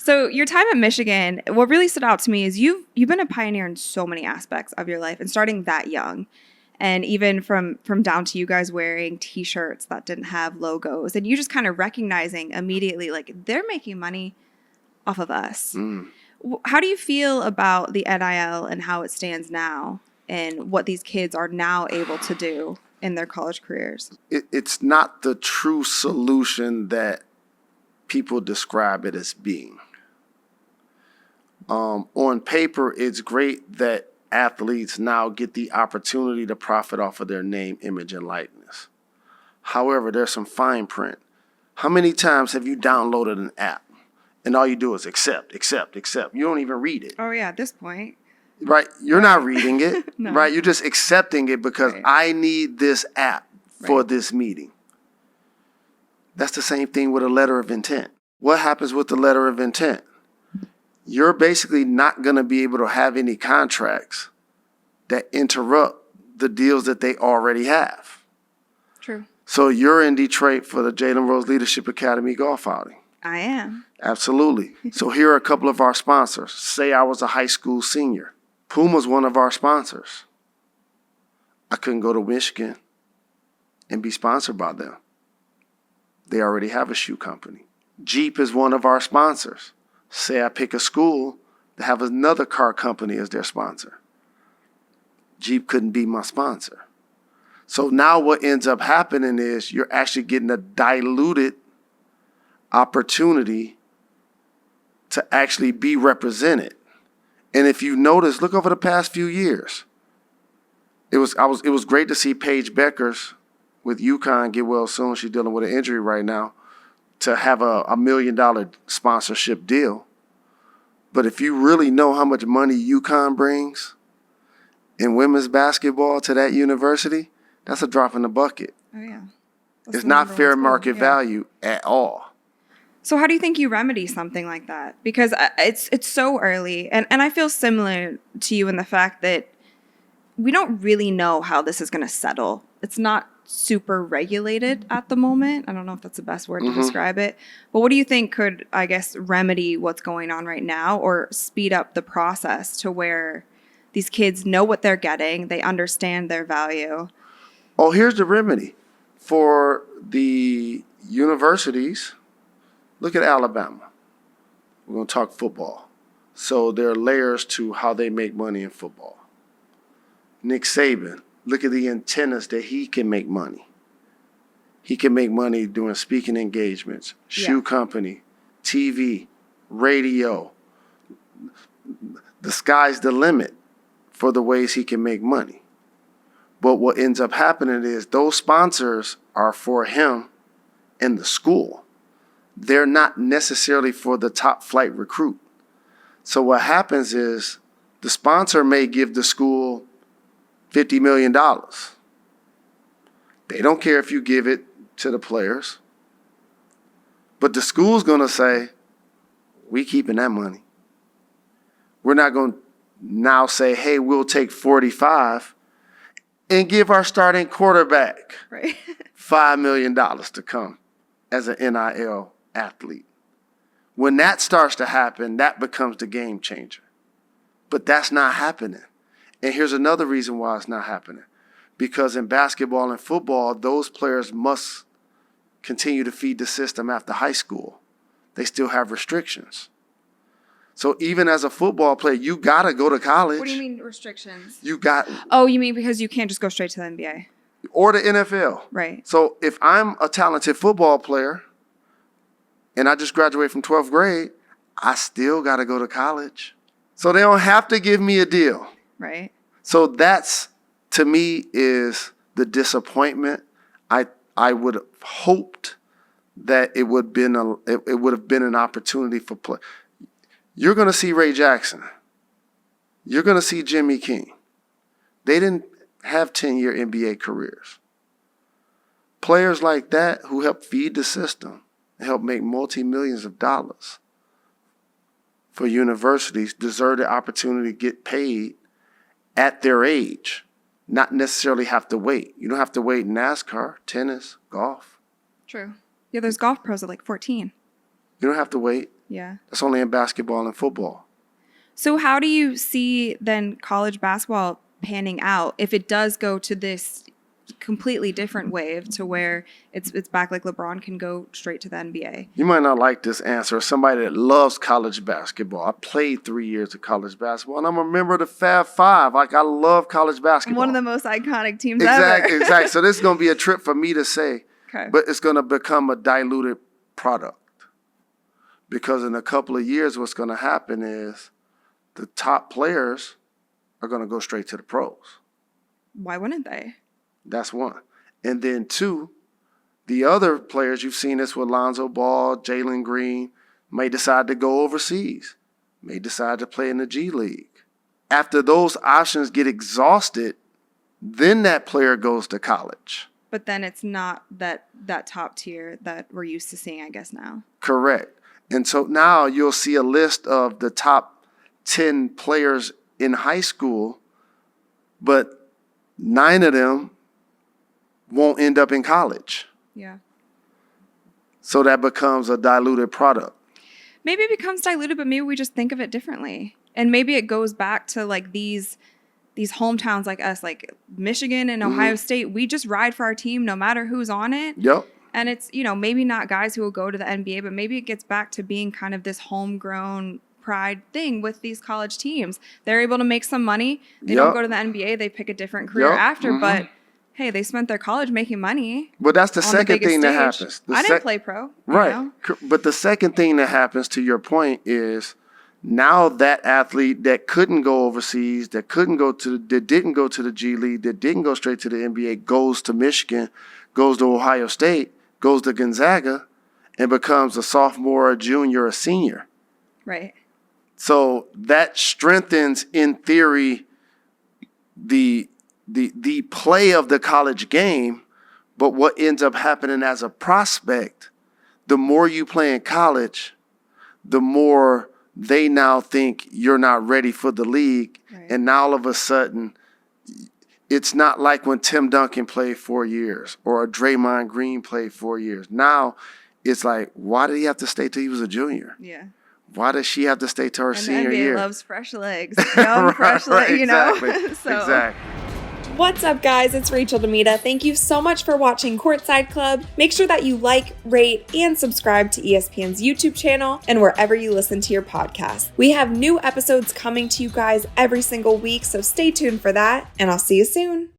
So your time at Michigan, what really stood out to me is you've been a pioneer in so many aspects of your life, and starting that young. And even from down to you guys wearing T-shirts that didn't have logos, and you just kind of recognizing immediately, like, they're making money off of us. How do you feel about the NIL and how it stands now and what these kids are now able to do in their college careers? It's not the true solution that people describe it as being. On paper, it's great that athletes now get the opportunity to profit off of their name, image, and likeness. However, there's some fine print. How many times have you downloaded an app and all you do is accept? You don't even read it. Oh, yeah, at this point. Right? You're not reading it, No. right? You're just accepting it because I need this app for this meeting. That's the same thing with a letter of intent. What happens with the letter of intent? You're basically not going to be able to have any contracts that interrupt the deals that they already have. True. So you're in Detroit for the Jalen Rose Leadership Academy golf outing. I am. Absolutely. So here are a couple of our sponsors. Say I was a high school senior. Puma's one of our sponsors. I couldn't go to Michigan and be sponsored by them. They already have a shoe company. Jeep is one of our sponsors. Say I pick a school that have another car company as their sponsor. Jeep couldn't be my sponsor. So now what ends up happening is you're actually getting a diluted opportunity to actually be represented. And if you notice, look over the past few years. It was great to see Paige Beckers with UConn get well soon. She's dealing with an injury right now, to have a $1 million sponsorship deal. But if you really know how much money UConn brings in women's basketball to that university, that's a drop in the bucket. Oh, yeah. It's not fair market value at all. So how do you think you remedy something like that? Because it's so early. And I feel similar to you in the fact that we don't really know how this is going to settle. It's not super regulated at the moment. I don't know if that's the best word to describe it. But what do you think could, I guess, remedy what's going on right now or speed up the process to where these kids know what they're getting, they understand their value? Oh, here's the remedy. For the universities, look at Alabama. We're going to talk football. So there are layers to how they make money in football. Nick Saban, look at the antennas that he can make money. He can make money doing speaking engagements, shoe company, TV, radio. The sky's the limit for the ways he can make money. But what ends up happening is those sponsors are for him and the school. They're not necessarily for the top flight recruit. So what happens is the sponsor may give the school $50 million. They don't care if you give it to the players. But the school's going to say, we keeping that money. We're not going to now say, hey, we'll take 45 and give our starting quarterback $5 million to come as an NIL athlete. When that starts to happen, that becomes the game changer. But that's not happening. And here's another reason why it's not happening. Because in basketball and football, those players must continue to feed the system after high school. They still have restrictions. So even as a football player, you got to go to college. What do you mean restrictions? You got. Oh, you mean because you can't just go straight to the NBA? Or the NFL. Right. So if I'm a talented football player and I just graduated from 12th grade, I still got to go to college. So they don't have to give me a deal. Right. So that's, to me, is the disappointment. I would have hoped that it would have been an opportunity for play. You're going to see Ray Jackson. You're going to see Jimmy King. They didn't have 10-year NBA careers. Players like that who help feed the system and help make multi-millions of dollars for universities deserve the opportunity to get paid at their age, not necessarily have to wait. You don't have to wait in NASCAR, tennis, golf. True. Yeah, there's golf pros at like 14. You don't have to wait. Yeah. That's only in basketball and football. So how do you see then college basketball panning out if it does go to this completely different wave to where it's back like LeBron can go straight to the NBA? You might not like this answer. Somebody that loves college basketball. I played 3 years of college basketball, and I'm a member of the Fab Five. Like, I love college basketball. One of the most iconic teams ever. Exactly. So this is going to be a trip for me to say, Okay. but it's going to become a diluted product. Because in a couple of years, what's going to happen is the top players are going to go straight to the pros. Why wouldn't they? That's one. And then two, the other players, you've seen this with Lonzo Ball, Jalen Green, may decide to go overseas, may decide to play in the G League. After those options get exhausted, then that player goes to college. But then it's not that top tier that we're used to seeing, I guess, now. Correct. And so now you'll see a list of the top 10 players in high school, but 9 of them won't end up in college. Yeah. So that becomes a diluted product. Maybe it becomes diluted, but maybe we just think of it differently. And maybe it goes back to like these hometowns like us, like Michigan and Ohio State. We just ride for our team no matter who's on it. Yep. And it's, maybe not guys who will go to the NBA, but maybe it gets back to being kind of this homegrown pride thing with these college teams. They're able to make some money. They don't go to the NBA. They pick a different career after, but hey, they spent their college making money. But that's the second thing that happens. I didn't play pro. Right. But the second thing that happens, to your point, is now that athlete that couldn't go overseas, that didn't go to the G League, that didn't go straight to the NBA, goes to Michigan, goes to Ohio State, goes to Gonzaga, and becomes a sophomore, a junior, a senior. Right. So that strengthens, in theory, the play of the college game. But what ends up happening as a prospect, the more you play in college, the more they now think you're not ready for the league. Right. And now all of a sudden, it's not like when Tim Duncan played 4 years or a Draymond Green played 4 years. Now it's like, why did he have to stay till he was a junior? Yeah. Why does she have to stay till her senior the NBA year? loves fresh legs. Young, fresh legs, Exactly. So. What's up, guys? It's Rachel DeMita. Thank you so much for watching Courtside Club. Make sure that you like, rate, and subscribe to ESPN's YouTube channel and wherever you listen to your podcast. We have new episodes coming to you guys every single week, so stay tuned for that, and I'll see you soon.